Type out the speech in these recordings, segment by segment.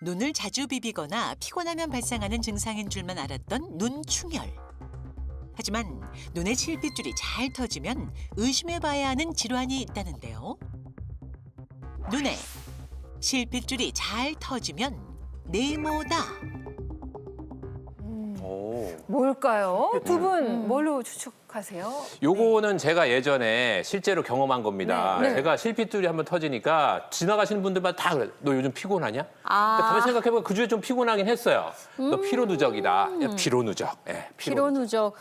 눈을 자주 비비거나 피곤하면 발생하는 증상인 줄만 알았던 눈충혈. 하지만 눈의 실핏줄이 잘 터지면 의심해봐야 하는 질환이 있다는데요. 눈에 실핏줄이 잘 터지면 네모다. 뭘까요? 두 분 뭘로 추측하세요? 요거는 제가 예전에 실제로 경험한 겁니다. 네, 네. 제가 실핏줄이 한번 터지니까 지나가시는 분들만 다 그래. 너 요즘 피곤하냐? 근데 가만히 생각해보면 그 주에 좀 피곤하긴 했어요. 너 피로 누적이다. 피로 누적. 예, 피로 누적.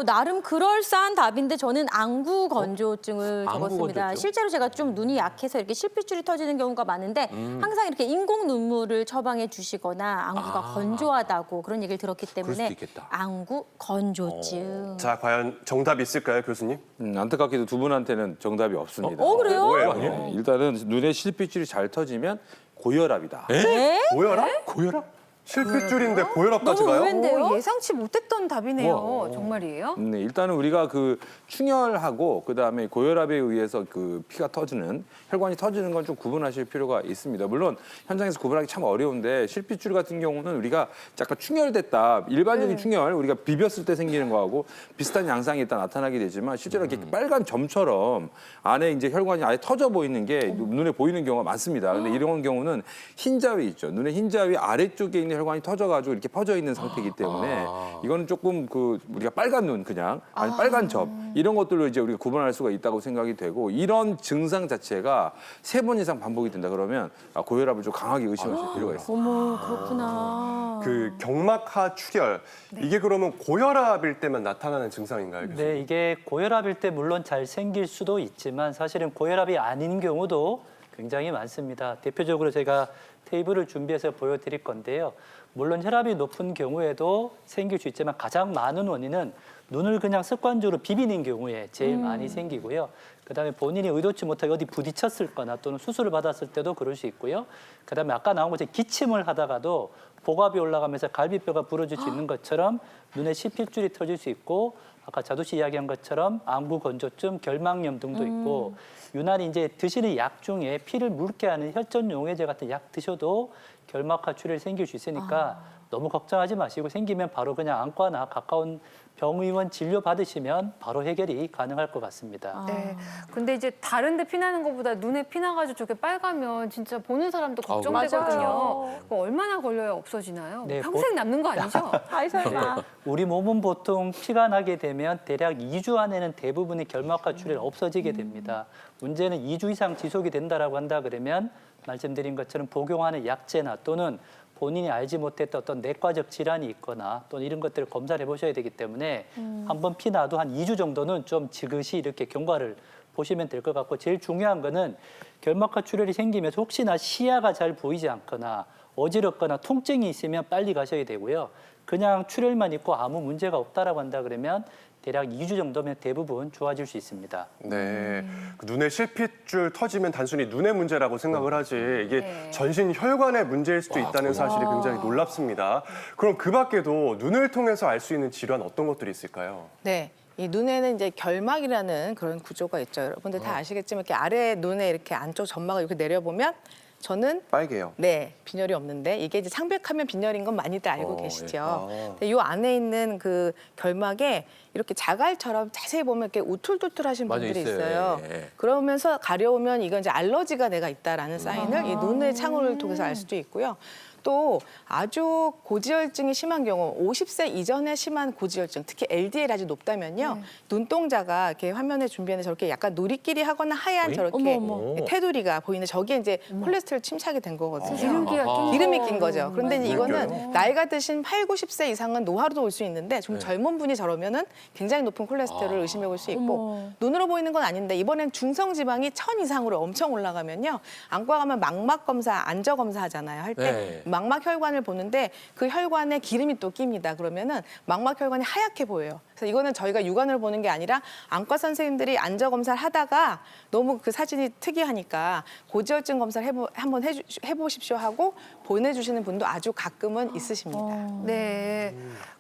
나름 그럴싸한 답인데 저는 안구 건조증을 안구 적었습니다. 건조증? 실제로 제가 좀 눈이 약해서 이렇게 실핏줄이 터지는 경우가 많은데 항상 이렇게 인공 눈물을 처방해 주시거나 안구가 건조하다고 그런 얘기를 들었기 때문에 수도 있겠다. 안구 건조증. 자, 과연 정답 있을까요, 교수님? 안타깝게도 두 분한테는 정답이 없습니다. 그래요? 뭐예요? 네, 일단은 눈에 실핏줄이 잘 터지면 고혈압이다. 네? 고혈압? 고혈압? 실핏줄인데 고혈압까지 너무 가요? 의외인데요? 예상치 못했던 답이네요. 정말이에요? 네, 일단은 우리가 그 충혈하고 그다음에 고혈압에 의해서 그 피가 터지는 혈관이 터지는 건 좀 구분하실 필요가 있습니다. 물론 현장에서 구분하기 참 어려운데 실핏줄 같은 경우는 우리가 약간 충혈됐다. 일반적인 충혈 우리가 비볐을 때 생기는 거하고 비슷한 양상이 일단 나타나게 되지만 실제로 이렇게 빨간 점처럼 안에 이제 혈관이 아예 터져 보이는 게 눈에 보이는 경우가 많습니다. 근데 이런 경우는 흰자위 있죠. 눈의 흰자위 아래쪽에 있는 혈관이 터져가지고 이렇게 퍼져 있는 상태이기 때문에 이거는 조금 그 우리가 빨간 눈 그냥 아니 빨간 점 이런 것들로 이제 우리가 구분할 수가 있다고 생각이 되고 이런 증상 자체가 3번 이상 반복이 된다 그러면 고혈압을 좀 강하게 의심하실 필요가 있습니다. 어머, 그렇구나. 그 경막하 출혈, 이게 그러면 고혈압일 때만 나타나는 증상인가요, 교수님? 네, 이게 고혈압일 때 물론 잘 생길 수도 있지만 사실은 고혈압이 아닌 경우도 굉장히 많습니다. 대표적으로 제가 테이블을 준비해서 보여드릴 건데요. 물론 혈압이 높은 경우에도 생길 수 있지만 가장 많은 원인은 눈을 그냥 습관적으로 비비는 경우에 제일 많이 생기고요. 그다음에 본인이 의도치 못하게 어디 부딪혔을 거나 또는 수술을 받았을 때도 그럴 수 있고요. 그다음에 아까 나온 것처럼 기침을 하다가도 복압이 올라가면서 갈비뼈가 부러질 수 있는 것처럼 눈에 실핏줄이 터질 수 있고 아까 자두 씨 이야기한 것처럼 안구 건조증, 결막염 등도 있고 유난히 이제 드시는 약 중에 피를 묽게 하는 혈전 용해제 같은 약 드셔도 결막하 출혈이 생길 수 있으니까 너무 걱정하지 마시고 생기면 바로 그냥 안과나 가까운 병의원 진료 받으시면 바로 해결이 가능할 것 같습니다. 네. 근데 이제 다른 데 피나는 것보다 눈에 피나가지고 저게 빨가면 진짜 보는 사람도 걱정되거든요. 맞아요. 그거 얼마나 걸려야 없어지나요? 네, 평생 남는 거 아니죠? 아이 설마. 우리 몸은 보통 피가 나게 되면 대략 2주 안에는 대부분의 결막하 출혈이 없어지게 됩니다. 문제는 2주 이상 지속이 된다라고 한다 그러면 말씀드린 것처럼 복용하는 약제나 또는 본인이 알지 못했던 어떤 내과적 질환이 있거나 또는 이런 것들을 검사를 해보셔야 되기 때문에 한번 피 나도 한 2주 정도는 좀 지그시 이렇게 경과를 보시면 될 것 같고 제일 중요한 거는 결막하 출혈이 생기면서 혹시나 시야가 잘 보이지 않거나 어지럽거나 통증이 있으면 빨리 가셔야 되고요. 그냥 출혈만 있고 아무 문제가 없다라고 한다 그러면 대략 2주 정도면 대부분 좋아질 수 있습니다. 네. 그 눈에 실핏줄 터지면 단순히 눈의 문제라고 생각을 하지 이게 네. 전신 혈관의 문제일 수도 있다는 사실이 굉장히 놀랍습니다. 그럼 그 밖에도 눈을 통해서 알 수 있는 질환 어떤 것들이 있을까요? 네. 이 눈에는 이제 결막이라는 그런 구조가 있죠. 여러분들 다 아시겠지만 이렇게 아래 눈에 이렇게 안쪽 점막을 이렇게 내려보면 저는 빨개요. 네, 빈혈이 없는데 이게 이제 창백하면 빈혈인 건 많이들 알고 계시죠. 예. 근데 이 안에 있는 그 결막에 이렇게 자갈처럼 자세히 보면 이렇게 우툴투툴하신 맞아, 분들이 있어요. 있어요. 예. 그러면서 가려우면 이건 이제 알러지가 내가 있다라는 사인을 이 눈의 창호를 통해서 알 수도 있고요. 또 아주 고지혈증이 심한 경우 50세 이전에 심한 고지혈증 특히 LDL 아주 높다면요 눈동자가 이렇게 화면에 준비하는 저렇게 약간 누리끼리 하거나 하얀 저렇게 어머. 테두리가 보이는 저게 이제 콜레스테롤 침착이 된 거거든요. 기름기가 낀 기름이 거. 낀 거죠. 그런데 이제 이거는 그러니까요. 나이가 드신 8, 90세 이상은 노화로도 올 수 있는데 좀 젊은 분이 저러면은 굉장히 높은 콜레스테롤을 의심해 볼 수 있고 눈으로 보이는 건 아닌데 이번엔 중성 지방이 1000 이상으로 엄청 올라가면요 안과 가면 망막 검사, 안저 검사 하잖아요. 할 때 네. 망막 혈관을 보는데 그 혈관에 기름이 또 낍니다. 그러면은 망막 혈관이 하얗게 보여요. 그래서 이거는 저희가 육안으로 보는 게 아니라 안과 선생님들이 안저 검사를 하다가 너무 그 사진이 특이하니까 고지혈증 검사를 한번 해보십시오 하고 보내주시는 분도 아주 가끔은 있으십니다. 네.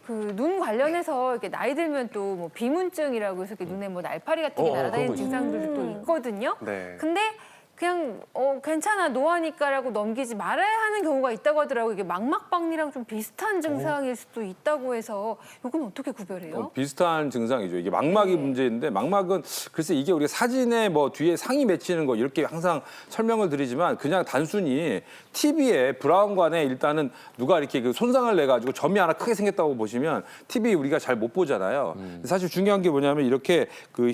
그 눈 관련해서 이렇게 나이 들면 또 뭐 비문증이라고 해서 이렇게 눈에 뭐 날파리 같은 게 날아다니는 그런 거 증상들도 또 있거든요. 네. 근데 그냥 괜찮아 노하니까라고 넘기지 말아야 하는 경우가 있다고 하더라고요. 이게 망막박리랑 좀 비슷한 증상일 수도 있다고 해서 이건 어떻게 구별해요? 비슷한 증상이죠. 이게 망막이 문제인데 망막은 글쎄 이게 우리가 사진에 뭐 뒤에 상이 맺히는 거 이렇게 항상 설명을 드리지만 그냥 단순히 TV에 브라운관에 일단은 누가 이렇게 그 손상을 내 가지고 점이 하나 크게 생겼다고 보시면 TV 우리가 잘 못 보잖아요. 사실 중요한 게 뭐냐면 이렇게 그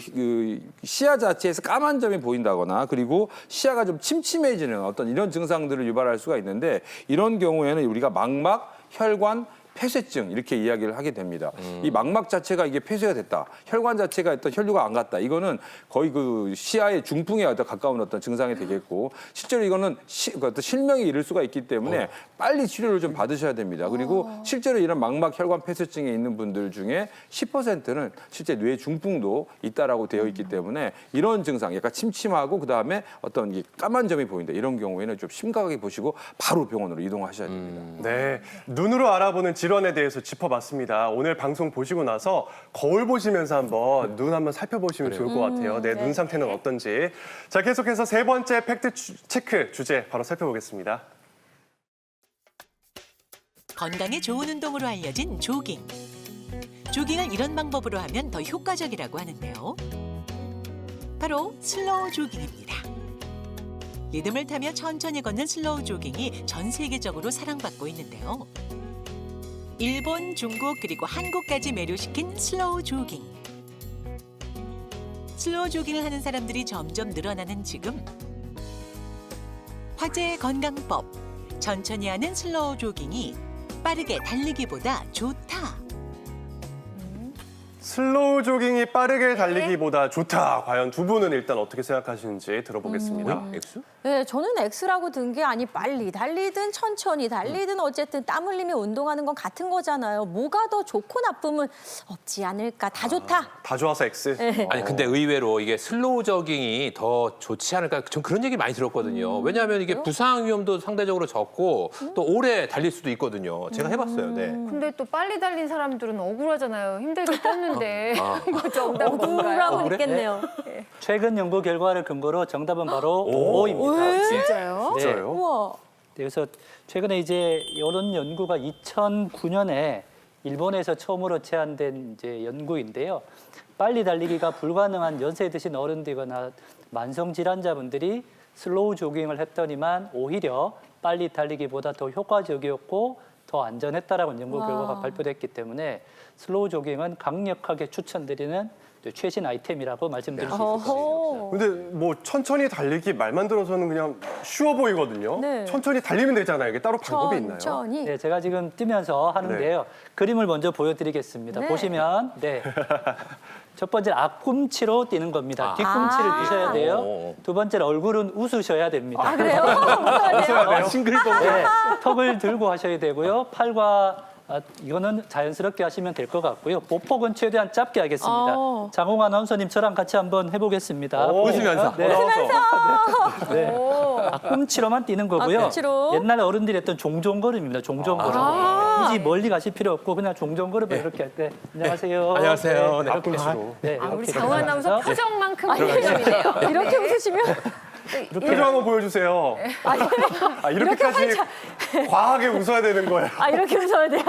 시야 자체에서 까만 점이 보인다거나 그리고 시야가 좀 침침해지는 어떤 이런 증상들을 유발할 수가 있는데 이런 경우에는 우리가 망막, 혈관, 폐쇄증 이렇게 이야기를 하게 됩니다. 이 망막 자체가 이게 폐쇄가 됐다. 혈관 자체가 어떤 혈류가 안 갔다. 이거는 거의 그 시야의 중풍에 가까운 어떤 증상이 되겠고 실제로 이거는 어떤 실명에 이를 수가 있기 때문에 빨리 치료를 좀 받으셔야 됩니다. 그리고 실제로 이런 망막 혈관 폐쇄증에 있는 분들 중에 10%는 실제 뇌 중풍도 있다라고 되어 있기 때문에 이런 증상, 약간 침침하고 그다음에 어떤 이 까만 점이 보인다. 이런 경우에는 좀 심각하게 보시고 바로 병원으로 이동하셔야 됩니다. 네, 눈으로 알아보는 질환에 대해서 짚어봤습니다. 오늘 방송 보시고 나서 거울 보시면서 한번 눈 한번 살펴보시면 좋을 것 같아요. 네, 눈 상태는 어떤지. 자, 계속해서 세 번째 팩트 체크 주제 바로 살펴보겠습니다. 건강에 좋은 운동으로 알려진 조깅. 조깅을 이런 방법으로 하면 더 효과적이라고 하는데요. 바로 슬로우 조깅입니다. 리듬을 타며 천천히 걷는 슬로우 조깅이 전 세계적으로 사랑받고 있는데요. 일본, 중국 그리고 한국까지 매료시킨 슬로우 조깅. 슬로우 조깅을 하는 사람들이 점점 늘어나는 지금 화제의 건강법, 천천히 하는 슬로우 조깅이 빠르게 달리기보다 좋다. 슬로우 조깅이 빠르게 달리기보다 좋다. 과연 두 분은 일단 어떻게 생각하시는지 들어보겠습니다. 엑스? 네, 저는 X라고 든 게 아니 빨리 달리든 천천히 달리든 어쨌든 땀 흘리며 운동하는 건 같은 거잖아요. 뭐가 더 좋고 나쁨은 없지 않을까. 다 좋다. 다 좋아서 X. 네. 아니 근데 의외로 이게 슬로우 저깅이 더 좋지 않을까 전 그런 얘기 많이 들었거든요. 왜냐하면 이게 부상 위험도 상대적으로 적고 또 오래 달릴 수도 있거든요. 제가 해봤어요. 네. 근데 또 빨리 달린 사람들은 억울하잖아요. 힘들게 떴는데 이거 정답 뭔가요? 억울함은 있겠네요. 최근 연구 결과를 근거로 정답은 바로 O입니다. 진짜요? 네. 진짜요? 우와. 그래서 최근에 이제 이런 연구가 2009년에 일본에서 처음으로 제안된 이제 연구인데요. 빨리 달리기가 불가능한 연세 드신 어른들이거나 만성 질환자분들이 슬로우 조깅을 했더니만 오히려 빨리 달리기보다 더 효과적이었고 더 안전했다라는 연구 결과가 발표됐기 때문에 슬로우 조깅은 강력하게 추천드리는 최신 아이템이라고 말씀드릴 수 있을 것 같습니다. 근데 뭐 천천히 달리기 말만 들어서는 그냥 쉬워 보이거든요. 네. 천천히 달리면 되잖아요. 이게 따로 방법이 있나요? 천천히. 네, 제가 지금 뛰면서 하는데요. 그림을 먼저 보여드리겠습니다. 네. 보시면 첫 번째는 앞꿈치로 뛰는 겁니다. 뒤꿈치를 드셔야 돼요. 두 번째는 얼굴은 웃으셔야 됩니다. 아, 그래요? 웃어야 돼요? 싱글벙글. 네, 턱을 들고 하셔야 되고요. 팔과 이거는 자연스럽게 하시면 될 것 같고요. 보폭은 최대한 짧게 하겠습니다. 장홍 아나운서님 저랑 같이 한번 해보겠습니다. 웃으면서. 네. 네. 앞꿈치로만 뛰는 거고요. 앞꿈치로. 옛날에 어른들이 했던 종종걸음입니다. 종종걸음. 굳이 멀리 가실 필요 없고 그냥 종종걸음을 이렇게 할 때 안녕하세요. 안녕하세요. 네, 앞꿈치로. 네, 아, 우리 이렇게 장호 아나운서 하면서 표정만큼 열심이네요. 이렇게 웃으시면 표정 한번 보여주세요. 이렇게까지 과하게 웃어야 되는 거예요. 이렇게 웃어야 돼요?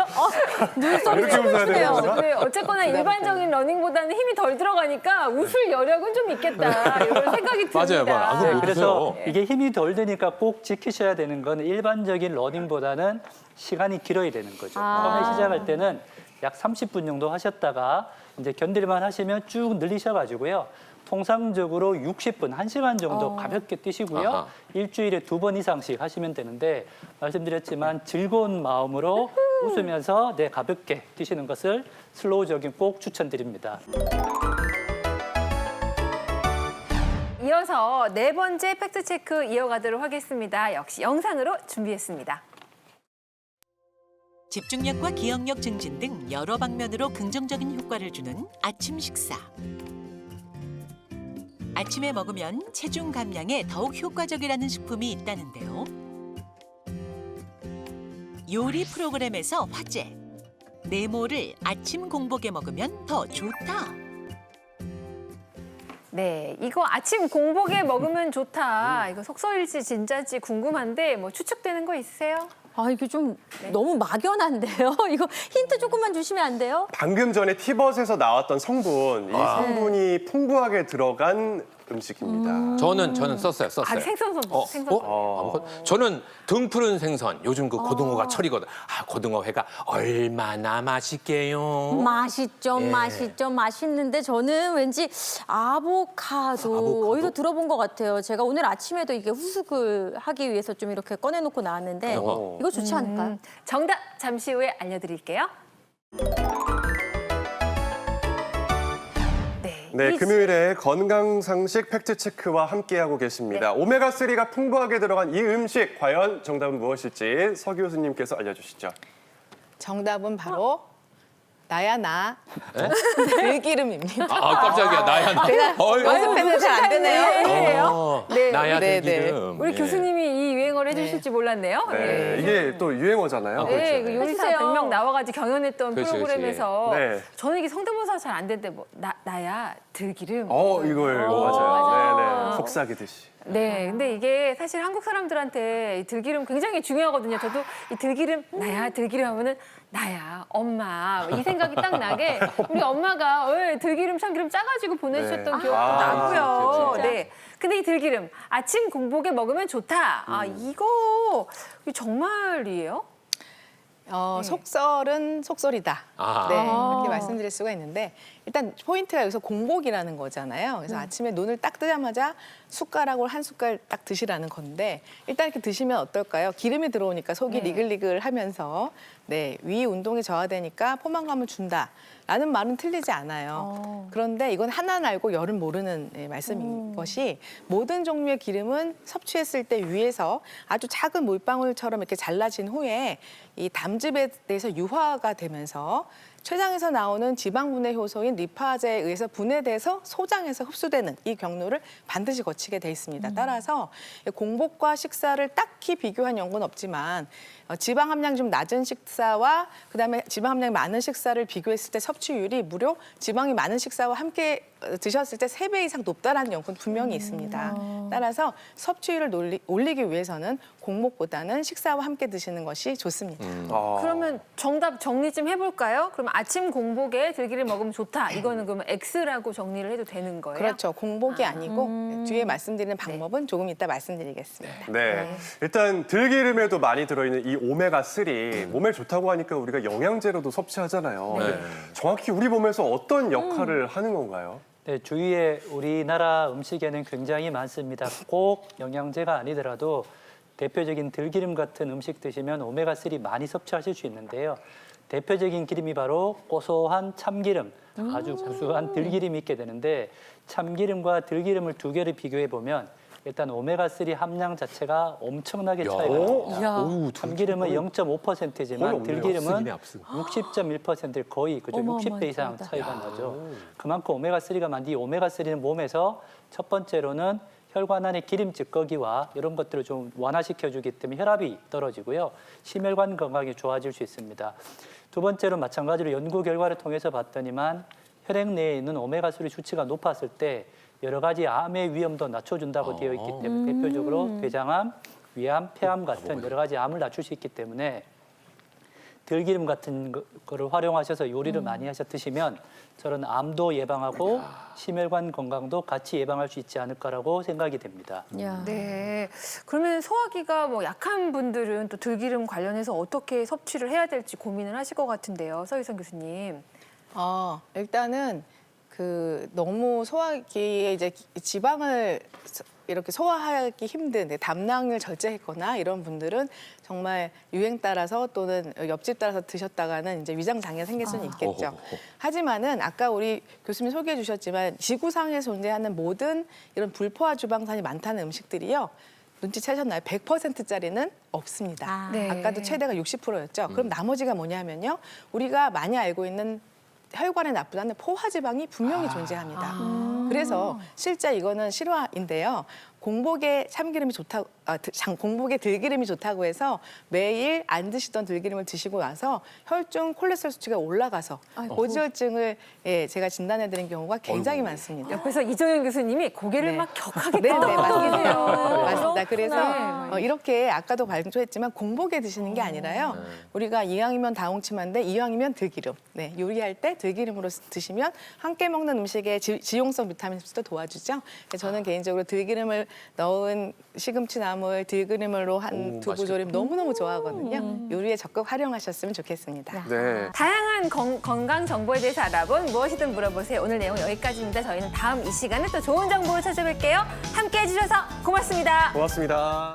눈썹이 이렇게 웃어야 되는 건가? 근데 어쨌거나 일반적인 러닝보다는 힘이 덜 들어가니까 웃을 여력은 좀 있겠다 이런 생각이 듭니다. 맞아요. 안 그러면 그래서 웃어요. 이게 힘이 덜 드니까 꼭 지키셔야 되는 건 일반적인 러닝보다는 시간이 길어야 되는 거죠. 처음에 시작할 때는 약 30분 정도 하셨다가 이제 견딜만 하시면 쭉 늘리셔가지고요. 통상적으로 60분, 1시간 정도 가볍게 뛰시고요. 아하. 일주일에 2번 이상씩 하시면 되는데 말씀드렸지만 즐거운 마음으로 웃으면서 가볍게 뛰시는 것을 슬로우 조깅 꼭 추천드립니다. 이어서 네 번째 팩트체크 이어가도록 하겠습니다. 역시 영상으로 준비했습니다. 집중력과 기억력 증진 등 여러 방면으로 긍정적인 효과를 주는 아침 식사. 아침에 먹으면 체중 감량에 더욱 효과적이라는 식품이 있다는데요. 요리 프로그램에서 화제. 네모를 아침 공복에 먹으면 더 좋다. 네, 이거 아침 공복에 먹으면 좋다. 이거 속설일지 진짜일지 궁금한데 뭐 추측되는 거 있으세요? 아, 이게 좀 너무 막연한데요? 이거 힌트 조금만 주시면 안 돼요? 방금 전에 티벗에서 나왔던 성분, 이 성분이 풍부하게 들어간 음식입니다. 저는 썼어요. 아, 생선 생선. 저는 등 푸른 생선. 요즘 그 고등어가 철이거든. 아, 고등어회가 얼마나 맛있게요. 맛있죠, 예. 맛있죠, 맛있는데 저는 왠지 아보카도 어디서 들어본 것 같아요. 제가 오늘 아침에도 이게 후숙을 하기 위해서 좀 이렇게 꺼내놓고 나왔는데 이거 좋지 않을까요? 정답 잠시 후에 알려드릴게요. 네, 금요일에 건강상식 팩트체크와 함께하고 계십니다. 오메가3가 풍부하게 들어간 이 음식, 과연 정답은 무엇일지 서 교수님께서 알려주시죠. 정답은 바로 나야 나 들기름입니다. 아, 깜짝이야. 나야 나. 제가 어이구. 연습해서 잘 안 되네요. 네. 나야 네, 들기름. 우리 예. 교수님이 이 유행어를 해주실지 몰랐네요. 네, 이게 또 유행어잖아요. 아, 네, 그렇죠. 그 요리사 해주세요. 100명 나와가지고 경연했던 그렇지, 프로그램에서 그렇지. 네. 저는 이게 성대모사 잘 안 되는데 뭐 나야 들기름. 이걸 맞아요. 맞아요. 네네, 속삭이듯이. 네, 근데 이게 사실 한국 사람들한테 이 들기름 굉장히 중요하거든요. 저도 이 들기름 나야 들기름 하면은 나야 엄마 이 생각이 딱 나게 우리 엄마가 들기름 참기름 짜가지고 보내주셨던 네. 기억도 아, 나고요. 진짜. 네, 근데 이 들기름 아침 공복에 먹으면 좋다. 아 이거 정말이에요? 속설은 속설이다. 아. 네, 이렇게 말씀드릴 수가 있는데 일단 포인트가 여기서 공복이라는 거잖아요. 그래서 아침에 눈을 딱 뜨자마자 숟가락으로 한 숟갈 딱 드시라는 건데 일단 이렇게 드시면 어떨까요? 기름이 들어오니까 속이 리글리글하면서 위 운동이 저하되니까 포만감을 준다라는 말은 틀리지 않아요. 그런데 이건 하나는 알고 열은 모르는 말씀인 것이 모든 종류의 기름은 섭취했을 때 위에서 아주 작은 물방울처럼 이렇게 잘라진 후에 이 담즙에 대해서 유화가 되면서 췌장에서 나오는 지방분해 효소인 리파제에 의해서 분해돼서 소장에서 흡수되는 이 경로를 반드시 거치게 돼 있습니다. 따라서 공복과 식사를 딱히 비교한 연구는 없지만 지방 함량이 좀 낮은 식사와 그다음에 지방 함량이 많은 식사를 비교했을 때 섭취율이 무려 지방이 많은 식사와 함께 드셨을 때 3배 이상 높다라는 연구는 분명히 있습니다. 따라서 섭취율을 올리기 위해서는 공복보다는 식사와 함께 드시는 것이 좋습니다. 그러면 정답 정리 좀 해볼까요? 그럼 아침 공복에 들기름 먹으면 좋다. 이거는 그러면 X라고 정리를 해도 되는 거예요? 그렇죠. 공복이 아니고 뒤에 말씀드리는 방법은 조금 이따 말씀드리겠습니다. 네. 일단 들기름에도 많이 들어있는 이 오메가3 몸에 좋다고 하니까 우리가 영양제로도 섭취하잖아요. 네. 정확히 우리 몸에서 어떤 역할을 하는 건가요? 네, 주위에 우리나라 음식에는 굉장히 많습니다. 꼭 영양제가 아니더라도 대표적인 들기름 같은 음식 드시면 오메가3 많이 섭취하실 수 있는데요. 대표적인 기름이 바로 고소한 참기름, 아주 구수한 들기름이 있게 되는데 참기름과 들기름을 두 개를 비교해 보면 일단 오메가3 함량 자체가 엄청나게 차이가 납니다. 이야. 참기름은 0.5%지만 거의 없네요. 들기름은 앞쓰기네, 앞쓰기. 60.1%를 거의 그죠? 60배 이상 어마어마하다. 차이가 나죠. 그만큼 오메가3가 많은데 이 오메가3는 몸에서 첫 번째로는 혈관 안의 기름 찌꺼기와 이런 것들을 좀 완화시켜주기 때문에 혈압이 떨어지고요. 심혈관 건강이 좋아질 수 있습니다. 두 번째로 마찬가지로 연구 결과를 통해서 봤더니만 혈액 내에 있는 오메가3 수치가 높았을 때 여러 가지 암의 위험도 낮춰준다고 되어 있기 때문에 대표적으로 대장암, 위암, 폐암 같은 여러 가지 암을 낮출 수 있기 때문에 들기름 같은 거를 활용하셔서 요리를 많이 하셔 드시면 저는 암도 예방하고 심혈관 건강도 같이 예방할 수 있지 않을까라고 생각이 됩니다. 야. 네. 그러면 소화기가 뭐 약한 분들은 또 들기름 관련해서 어떻게 섭취를 해야 될지 고민을 하실 것 같은데요. 서유선 교수님. 일단은 너무 소화기에 이제 지방을 이렇게 소화하기 힘든 담낭을 절제했거나 이런 분들은 정말 유행 따라서 또는 옆집 따라서 드셨다가는 이제 위장 장애가 생길 수는 있겠죠. 하지만은 아까 우리 교수님 소개해 주셨지만 지구상에 존재하는 모든 이런 불포화 지방산이 많다는 음식들이요. 눈치채셨나요? 100%짜리는 없습니다. 네. 아까도 최대가 60%였죠. 그럼 나머지가 뭐냐면요. 우리가 많이 알고 있는 혈관에 나쁘다는 포화지방이 분명히 존재합니다. 그래서 실제 이거는 실화인데요. 공복에 참기름이 좋다고, 공복에 들기름이 좋다고 해서 매일 안 드시던 들기름을 드시고 나서 혈중 콜레스테롤 수치가 올라가서 고지혈증을 제가 진단해드린 경우가 굉장히 많습니다. 옆에서 이정현 교수님이 고개를 네. 막 격하게 네, 끄덕끄덕 맞습니다. 계세요. 맞습니다. 그래서 네. 이렇게 아까도 강조했지만 공복에 드시는 게 아니라요. 우리가 이왕이면 다홍치마인데 이왕이면 들기름. 네, 요리할 때 들기름으로 드시면 함께 먹는 음식에 지용성 비타민 흡수도 도와주죠. 저는 개인적으로 들기름을 넣은 시금치 나물, 들기름으로 한 두부 조림 너무너무 좋아하거든요. 요리에 적극 활용하셨으면 좋겠습니다. 네. 다양한 건강 정보에 대해서 알아본 무엇이든 물어보세요. 오늘 내용 여기까지입니다. 저희는 다음 이 시간에 또 좋은 정보로 찾아뵐게요. 함께해 주셔서 고맙습니다. 고맙습니다.